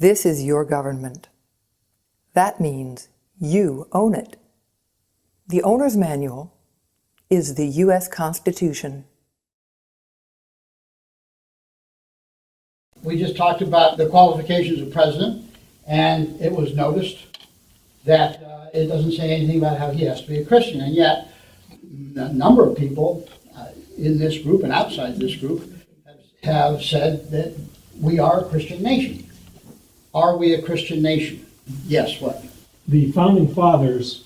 This is your government. That means you own it. The owner's manual is the U.S. Constitution. We just talked about the qualifications of president, and it was noticed that it doesn't say anything about how he has to be a Christian, and yet a number of people in this group and outside this group have said that we are a Christian nation. Are we a Christian nation? Yes, what? The founding fathers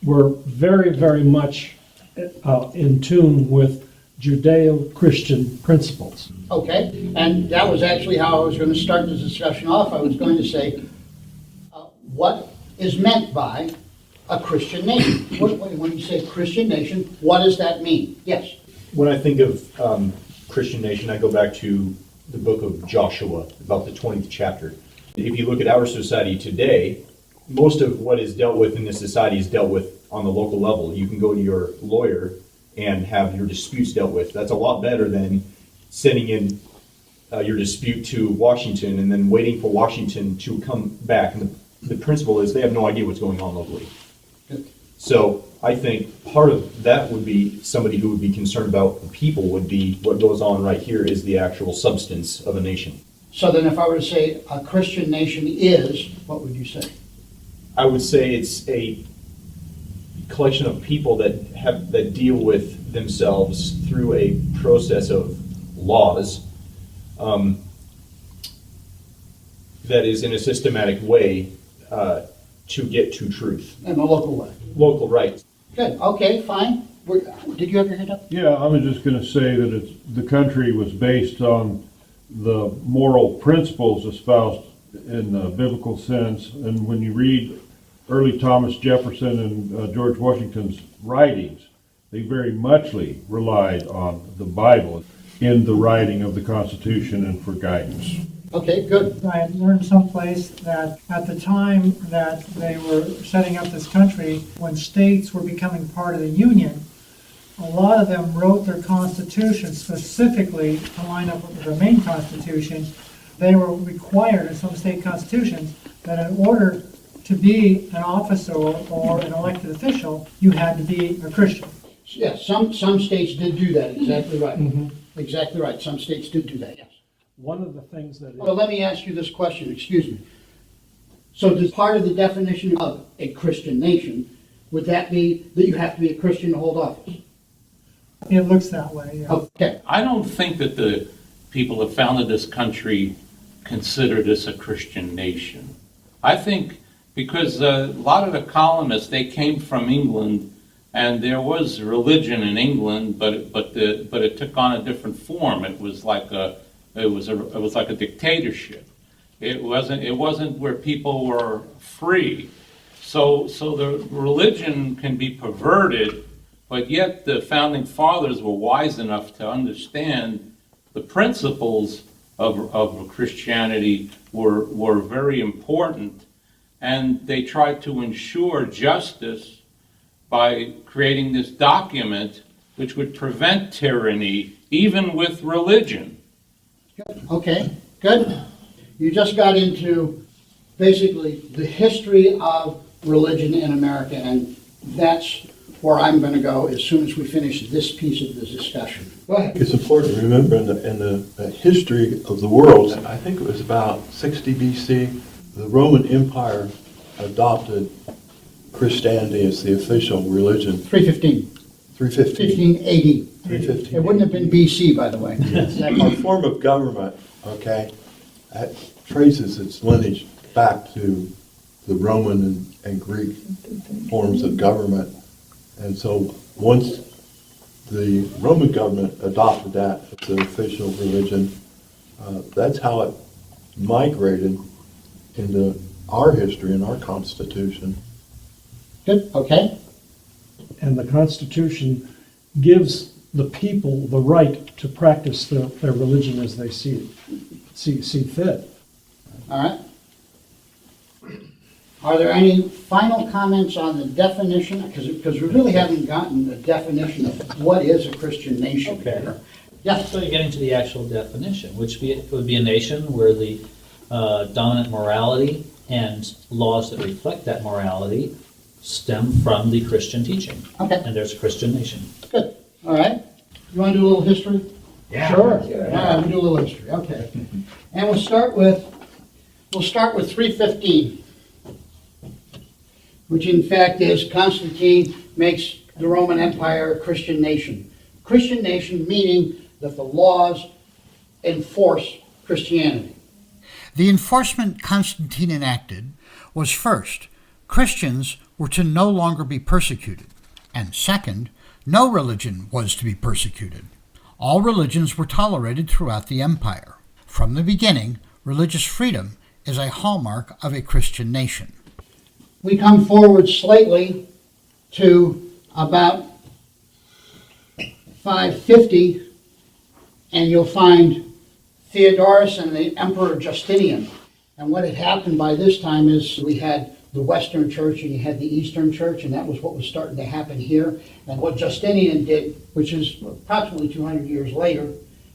were very, very much in tune with Judeo-Christian principles. Okay, and that was actually how I was going to start this discussion off. I was going to say, what is meant by a Christian nation? When you say Christian nation, what does that mean? Yes? When I think of Christian nation, I go back to the book of Joshua, about the 20th chapter. If you look at our society today, most of what is dealt with in this society is dealt with on the local level. You can go to your lawyer and have your disputes dealt with. That's a lot better than sending in your dispute to Washington and then waiting for Washington to come back. And the principle is they have no idea what's going on locally. So I think part of that would be somebody who would be concerned about the people would be what goes on right here is the actual substance of a nation. So then if I were to say a Christian nation is, what would you say? I would say it's a collection of people that deal with themselves through a process of laws that is in a systematic way to get to truth. In a local way. Local rights. Good, okay, fine. Did you have your hand up? Yeah, I was just going to say that the country was based on the moral principles espoused in the biblical sense. And when you read early Thomas Jefferson and George Washington's writings, they very muchly relied on the Bible in the writing of the Constitution and for guidance. Okay, good. I had learned someplace that at the time that they were setting up this country, when states were becoming part of the Union, a lot of them wrote their constitution specifically to line up with the main constitution. They were required in some state constitutions that in order to be an officer or an elected official, you had to be a Christian. Yes, some states did do that, exactly right. Exactly right, some states did do that, yes. One of the things that Well, let me ask you this question, excuse me. So does part of the definition of a Christian nation, would that be that you have to be a Christian to hold office? It looks that way, yeah. Okay, I don't think that the people that founded this country consider this a Christian nation. I think because a lot of the colonists, they came from England, and there was religion in England, but it took on a different form. It was like a dictatorship. It wasn't where people were free. So the religion can be perverted, but yet the founding fathers were wise enough to understand the principles of Christianity were very important, and they tried to ensure justice by creating this document which would prevent tyranny even with religion. okay, good. You just got into basically the history of religion in America, and that's where I'm going to go as soon as we finish this piece of the discussion. Go ahead. It's important to remember in the history of the world, I think it was about 60 BC, the Roman Empire adopted Christianity as the official religion. 315. 315. 1580. 315. It wouldn't have been BC, by the way. Our form of government, okay, that traces its lineage back to the Roman and Greek forms of government. And so once the Roman government adopted that as the official religion, that's how it migrated into our history and our Constitution. Good, okay. and the Constitution gives the people the right to practice their religion as they see fit. All right. Are there any final comments on the definition? Because we really haven't gotten the definition of what is a Christian nation. Okay. Yeah. So you get into the actual definition, which would be a nation where the dominant morality and laws that reflect that morality stem from the Christian teaching. Okay. And there's a Christian nation. Good, all right. You want to do a little history? Yeah. Sure. All right, we'll do a little history, okay. And we'll start with 315, which in fact is Constantine makes the Roman Empire a Christian nation. Christian nation meaning that the laws enforce Christianity. The enforcement Constantine enacted was first, Christians were to no longer be persecuted, and second, no religion was to be persecuted. All religions were tolerated throughout the empire. From the beginning, religious freedom is a hallmark of a Christian nation. We come forward slightly to about 550, and you'll find Theodorus and the Emperor Justinian. And what had happened by this time is we had the Western Church and you had the Eastern Church, and that was what was starting to happen here. And what Justinian did, which is approximately 200 years later,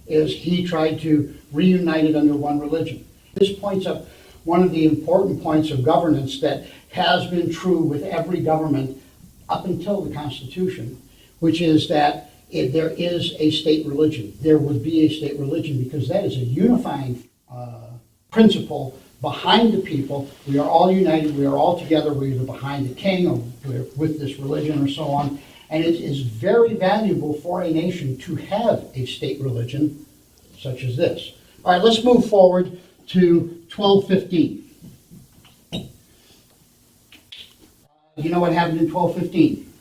is he tried to reunite it under one religion. This points up one of the important points of governance that has been true with every government up until the Constitution, which is that if there is a state religion, there would be a state religion, because that is a unifying principle behind the people. We are all united, we are all together, we're either behind the king or we're with this religion or so on. And it is very valuable for a nation to have a state religion such as this. All right, let's move forward to 1215. You know what happened in 1215?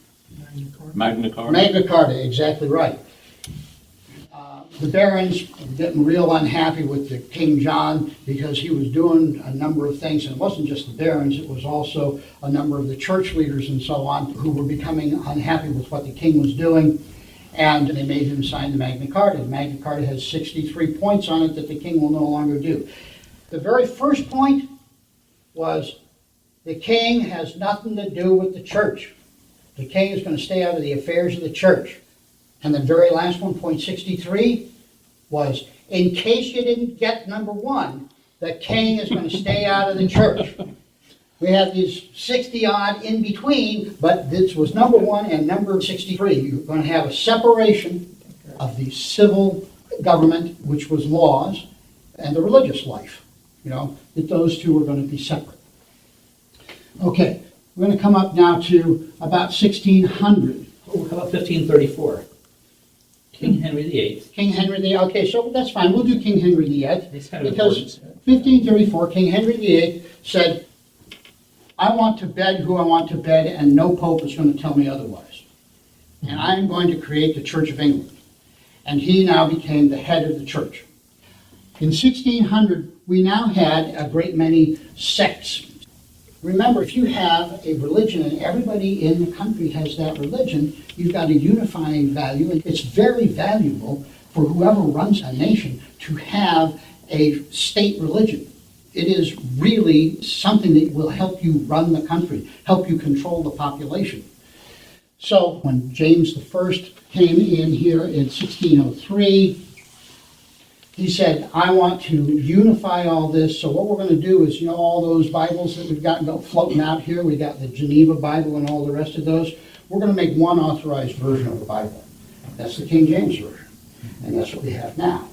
Magna Carta. Magna Carta, exactly right. The barons were getting real unhappy with the King John because he was doing a number of things, and it wasn't just the barons, it was also a number of the church leaders and so on who were becoming unhappy with what the king was doing, and they made him sign the Magna Carta. The Magna Carta has 63 points on it that the king will no longer do. The very first point was the king has nothing to do with the church. The king is going to stay out of the affairs of the church. And the very last one, point 63, was, in case you didn't get number one, the king is going to stay out of the church. We have these 60-odd in between, but this was number one and number 63. You're going to have a separation of the civil government, which was laws, and the religious life. You know, that those two are going to be separate. Okay, we're going to come up now to about 1600. Oh, how about 1534? King Henry VIII. King Henry VIII. Okay, so that's fine. We'll do King Henry VIII. It's kind of Because important. 1534, King Henry VIII said, I want to bed who I want to bed, and no pope is going to tell me otherwise. And I am going to create the Church of England. And he now became the head of the church. In 1600, we now had a great many sects. Remember, if you have a religion and everybody in the country has that religion, you've got a unifying value, and it's very valuable for whoever runs a nation to have a state religion. It is really something that will help you run the country, help you control the population. So when James I came in here in 1603, he said, I want to unify all this, so what we're going to do is, you know, all those Bibles that we've got floating out here, we got the Geneva Bible and all the rest of those, we're going to make one authorized version of the Bible. That's the King James Version, and that's what we have now.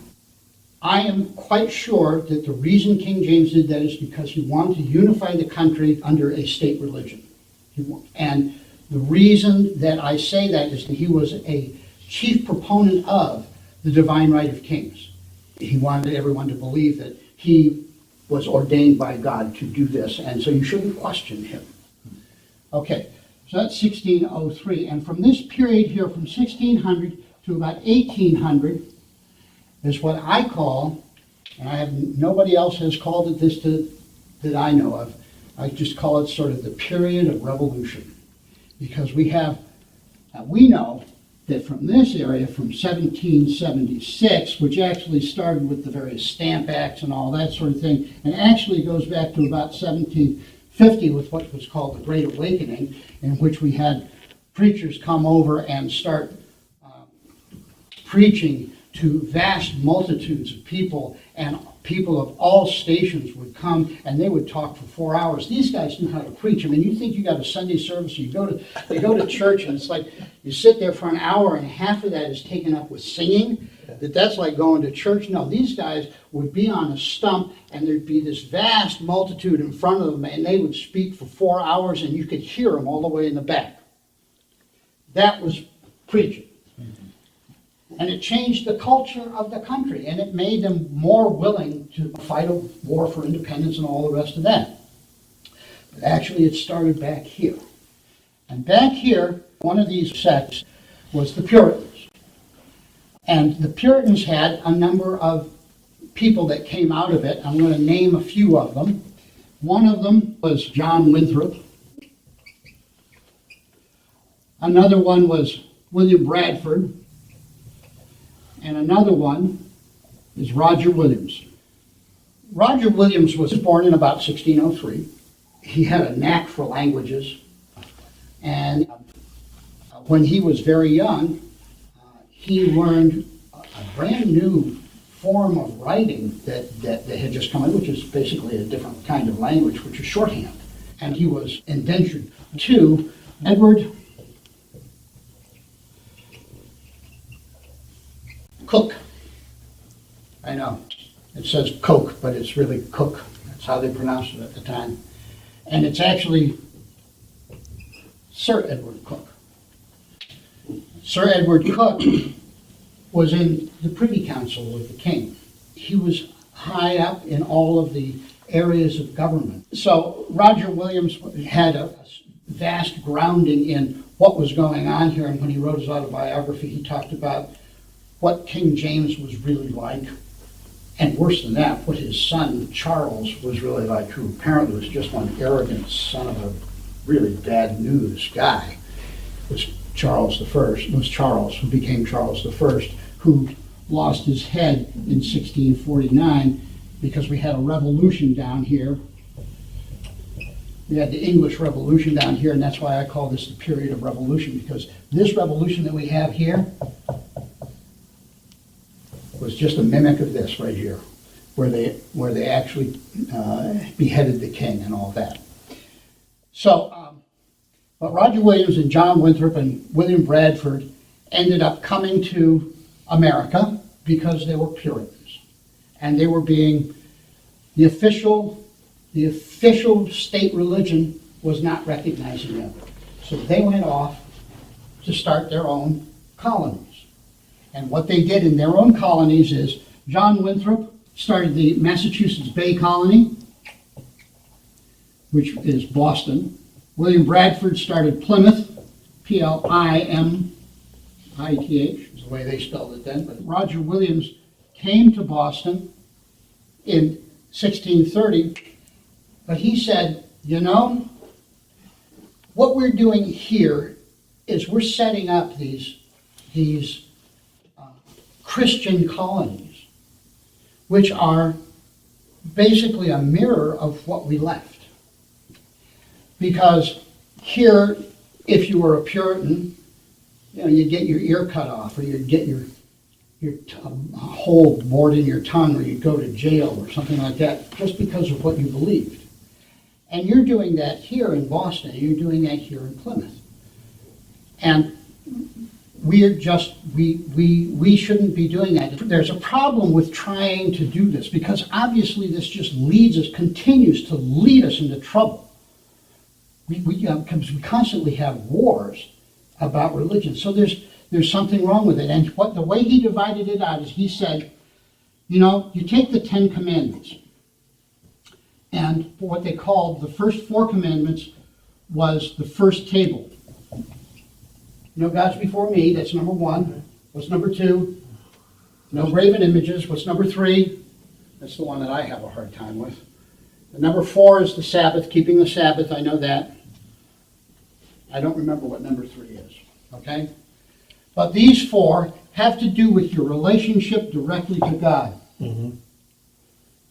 I am quite sure that the reason King James did that is because he wanted to unify the country under a state religion. And the reason that I say that is that he was a chief proponent of the divine right of kings. He wanted everyone to believe that he was ordained by God to do this, and so you shouldn't question him. Okay, so that's 1603, and from this period here, from 1600 to about 1800, is what I call, and I have nobody else has called it this that I know of, I just call it sort of the period of revolution, because we know that from this area, from 1776, which actually started with the various Stamp Acts and all that sort of thing, and actually goes back to about 1750 with what was called the Great Awakening, in which we had preachers come over and start preaching to vast multitudes of people, and people of all stations would come and they would talk for 4 hours. These guys knew how to preach. I mean, you think you got a Sunday service, you go to church, and it's like you sit there for an hour and half of that is taken up with singing. That's like going to church. No, these guys would be on a stump and there'd be this vast multitude in front of them and they would speak for 4 hours and you could hear them all the way in the back. That was preaching. And it changed the culture of the country, and it made them more willing to fight a war for independence and all the rest of that. But actually, it started back here. And back here, one of these sects was the Puritans. And the Puritans had a number of people that came out of it. I'm going to name a few of them. One of them was John Winthrop. Another one was William Bradford. And another one is Roger Williams. Roger Williams was born in about 1603. He had a knack for languages. And when he was very young, he learned a brand new form of writing that had just come in, which is basically a different kind of language, which is shorthand. And he was indentured to Edward Cook. I know, it says Coke, but it's really Cook. That's how they pronounced it at the time. And it's actually Sir Edward Cook. Sir Edward Cook was in the Privy Council with the king. He was high up in all of the areas of government. So Roger Williams had a vast grounding in what was going on here, and when he wrote his autobiography, he talked about what King James was really like, and worse than that, what his son Charles was really like, who apparently was just one arrogant son of a really bad news guy. Was Charles, who became Charles I, who lost his head in 1649 because we had a revolution down here. We had the English Revolution down here, and that's why I call this the period of revolution, because this revolution that we have here was just a mimic of this right here, where they actually beheaded the king and all that. So, but Roger Williams and John Winthrop and William Bradford ended up coming to America because they were Puritans, and they were being the official state religion was not recognizing them. So they went off to start their own colonies. And what they did in their own colonies is John Winthrop started the Massachusetts Bay Colony, which is Boston. William Bradford started Plymouth, P-L-I-M-I-T-H, is the way they spelled it then. But Roger Williams came to Boston in 1630, but he said, you know, what we're doing here is we're setting up these Christian colonies, which are basically a mirror of what we left. Because here, if you were a Puritan, you know, you'd get your ear cut off, or you'd get your hole bored in your tongue, or you'd go to jail or something like that, just because of what you believed. And you're doing that here in Boston, and you're doing that here in Plymouth. And we shouldn't be doing that. There's a problem with trying to do this, because obviously this just continues to lead us into trouble. We constantly have wars about religion. So there's something wrong with it. And the way he divided it out is he said, you know, you take the 10 Commandments, and what they called the first 4 commandments was the first table. No gods before me, that's number 1. What's number 2? No graven images. What's number 3? That's the one that I have a hard time with. And number 4 is the Sabbath, keeping the Sabbath, I know that. I don't remember what number 3 is, okay? But these 4 have to do with your relationship directly to God.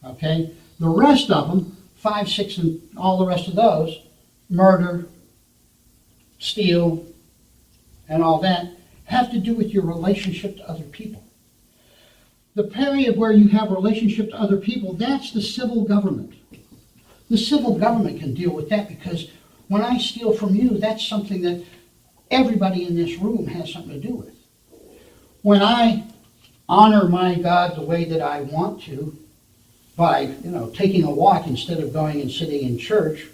Okay? The rest of them, 5, 6, and all the rest of those, murder, steal, and all that, have to do with your relationship to other people. The period where you have relationship to other people, that's the civil government. The civil government can deal with that, because when I steal from you, that's something that everybody in this room has something to do with. When I honor my God the way that I want to, by, taking a walk instead of going and sitting in church,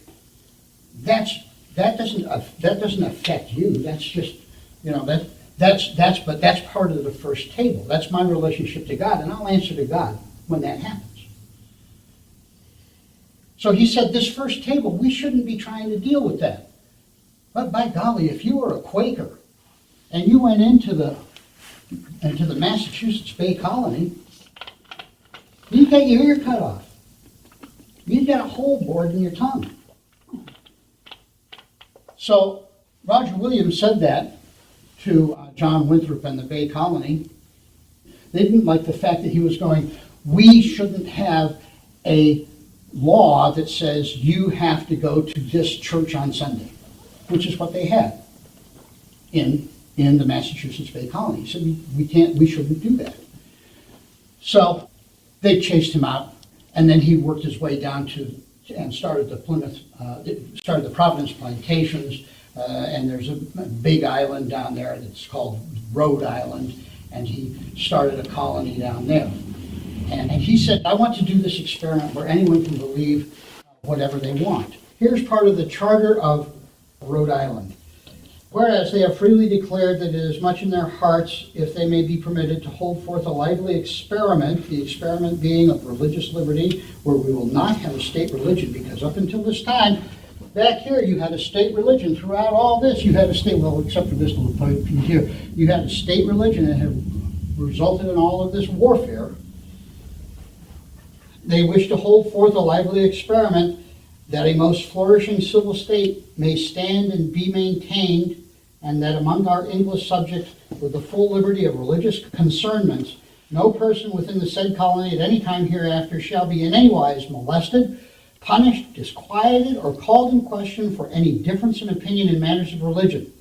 that doesn't affect you. That's just, but that's part of the first table. That's my relationship to God, and I'll answer to God when that happens. So he said, this first table, we shouldn't be trying to deal with that. But by golly, if you were a Quaker and you went into the Massachusetts Bay Colony, you'd get your ear cut off. You'd get a hole bored in your tongue. So Roger Williams said that to John Winthrop and the Bay Colony. They didn't like the fact that he was going, we shouldn't have a law that says you have to go to this church on Sunday, which is what they had in the Massachusetts Bay Colony. He said, we shouldn't do that. So they chased him out, and then he worked his way down and started the Providence Plantations, and there's a big island down there that's called Rhode Island, and he started a colony down there. And he said, I want to do this experiment where anyone can believe whatever they want. Here's part of the charter of Rhode Island. Whereas they have freely declared that it is much in their hearts, if they may be permitted, to hold forth a lively experiment, the experiment being of religious liberty, where we will not have a state religion, because up until this time, back here, you had a state religion. Throughout all this, you had a state, well, except for this little piece here, you had a state religion that had resulted in all of this warfare. They wish to hold forth a lively experiment that a most flourishing civil state may stand and be maintained, and that among our English subjects, with the full liberty of religious concernments, no person within the said colony at any time hereafter shall be in any wise molested, punished, disquieted, or called in question for any difference in opinion in matters of religion,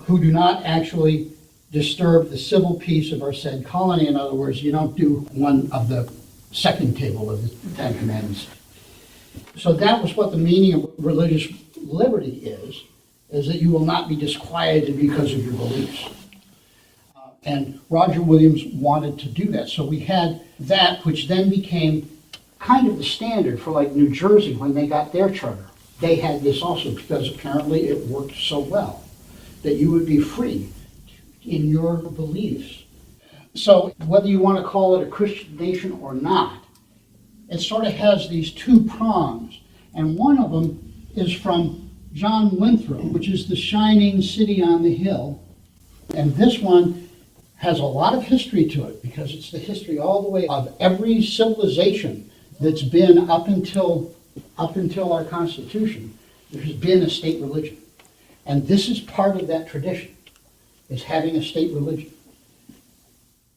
who do not actually disturb the civil peace of our said colony. In other words, you don't do one of the second table of the Ten Commandments. So that was what the meaning of religious liberty is that you will not be disquieted because of your beliefs. And Roger Williams wanted to do that. So we had that, which then became kind of the standard for like New Jersey when they got their charter. They had this also because apparently it worked so well that you would be free in your beliefs. So whether you want to call it a Christian nation or not, it sort of has these two prongs. And one of them is from John Winthrop, which is the shining city on the hill. And this one has a lot of history to it because it's the history all the way of every civilization that's been up until our Constitution. There's been a state religion. And this is part of that tradition, is having a state religion.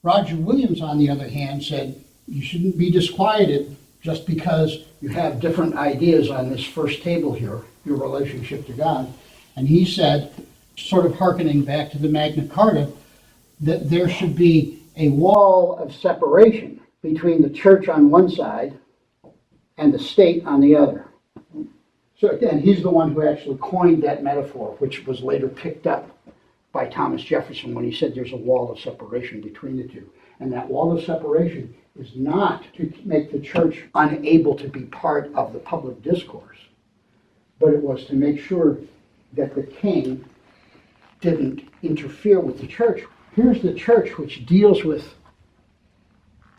Roger Williams, on the other hand, said you shouldn't be disquieted just because you have different ideas on this first table here, your relationship to God. And he said, sort of hearkening back to the Magna Carta, that there should be a wall of separation between the church on one side and the state on the other. So again, he's the one who actually coined that metaphor, which was later picked up by Thomas Jefferson when he said there's a wall of separation between the two. And that wall of separation is not to make the church unable to be part of the public discourse, but it was to make sure that the king didn't interfere with the church. Here's the church, which deals with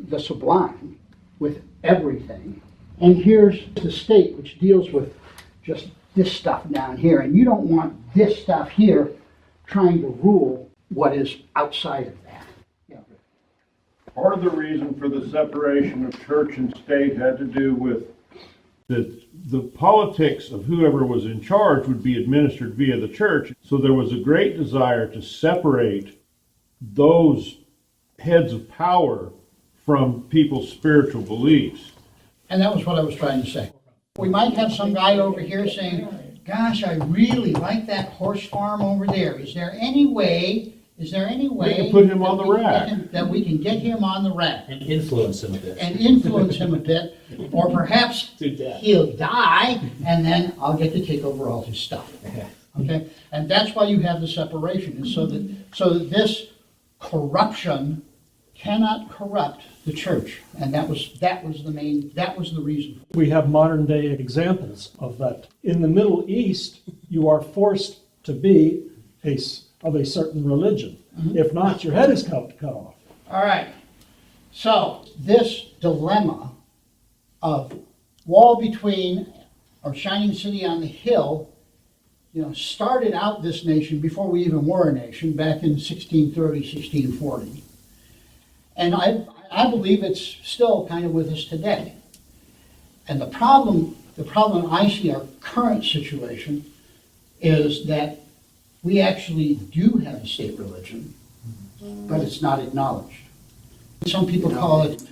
the sublime, with everything. And here's the state, which deals with just this stuff down here. And you don't want this stuff here trying to rule what is outside of that. Part of the reason for the separation of church and state had to do with the politics of whoever was in charge would be administered via the church. So there was a great desire to separate those heads of power from people's spiritual beliefs. And that was what I was trying to say. We might have some guy over here saying, gosh, I really like that horse farm over there. Is there any way Is there any way? can put him on that the we can rack. get him- That we can get him on the rack And influence him a bit. and influence him a bit, or perhaps To death. he'll die, and then I'll get to take over all his stuff. Okay? And that's why you have the separation, is so that this corruption cannot corrupt the church. And that was the reason. We have modern day examples of that. In the Middle East, you are forced to be of a certain religion. If not, your head is cut off. All right. So this dilemma of wall between or shining city on the hill, started out this nation before we even were a nation, back in 1630, 1640. And I believe it's still kind of with us today. And the problem I see our current situation is that we actually do have a state religion, but it's not acknowledged. Some people call it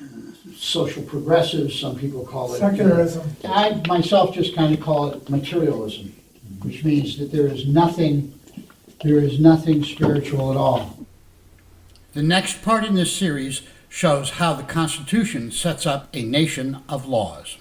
social progressive, some people call it Secularism. I myself just kind of call it materialism, which means that there is nothing spiritual at all. The next part in this series shows how the Constitution sets up a nation of laws.